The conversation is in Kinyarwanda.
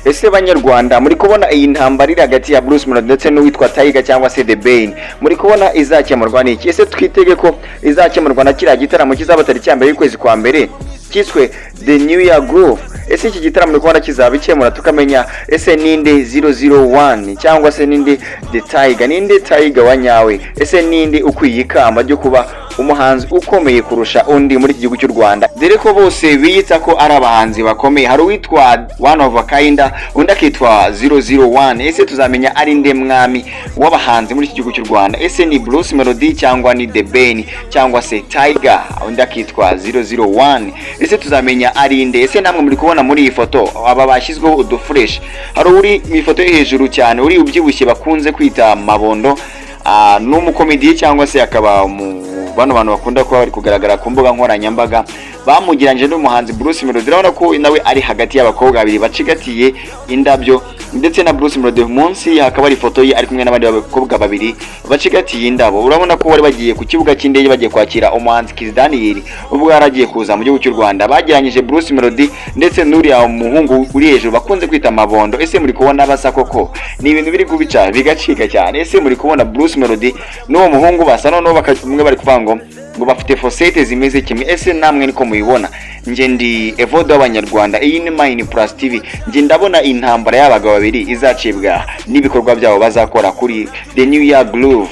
ese banyarwanda muri kubona iyi ntambara iri hagati ya Bruce Melody ndetse n'uwitwa Tiger cyangwa se The Ben, muri kubona izakemurwa n'iki? Ese twitege ko izakemurwa na kiriya gitaramo kizaba tariki ya mbere y'ukwezi kwa mbere kiswe The New Year Groove? Ese iki gitaramo muri kubona kizaba ikemura tukamenya ese ninde 001 cyangwa se ninde The Tiger, ninde Tiger wa nyawe? Ese ninde ukwiye ikamba ryo kuba umuhanzi ukomeye kurusha undi muri iki gihugu cy'u Rwanda? Dore ko bose biyita ko ari abahanzi bakomeye, hari uwitwa One of a Kind, undi akitwa 001. Ese tuzamenya ari nde mwami w'abahanzi muri iki gihugu cy'u Rwanda? Ese ni Bruce Melody cyangwa ni The Ben cyangwa se Tiger undi akitwa 001? Ese tuzamenya ari nde? Ese namwe muri kubona muri iyi foto aba bashyizweho udufresh, hari uri mu ifoto yo hejuru cyane uri ubyibushye bakunze kwita Mabondo, n'umukomediye cyangwa se akaba bano bantu bakunda kuba bari kugaragara ku mbuga nkoranyambaga, bamugiranje n'umuhanzi Bruce Melody. Urabona ko nawe ari hagati y'abakobwa babiri bacigatiye indabyo, ndetse na Bruce Melody munsi hakaba ari ifoto ye ari kumwe n'abandi bakobwa babiri bacigatiye indabo. Urabona ko bari bagiye ku kibuga cy'indege bagiye kwakira umuhanzi Kiss Daniel ubwo yaragiye kuza mu gihugu cy'u Rwanda. Bagiranyije Bruce Melody ndetse n'uriya muhungu uri hejuru bakunze kwita Mabondo. Ese muri kubona basa koko? Ni ibintu biri kubica bigacika cyane. Ese muri kubona Bruce Melody n'uwo muhungu basa noneho bakamwe bari kuvuga ngo bafite fosete zimeze kimwe? Ese namwe niko muyibona? Nje ndi Evodo w'Abanyarwanda, iyi ni Mine Plus TV. Nje ndabona intambara y'abagabo babiri izacibwa n'ibikorwa byabo bazakora kuri The New Year Groove.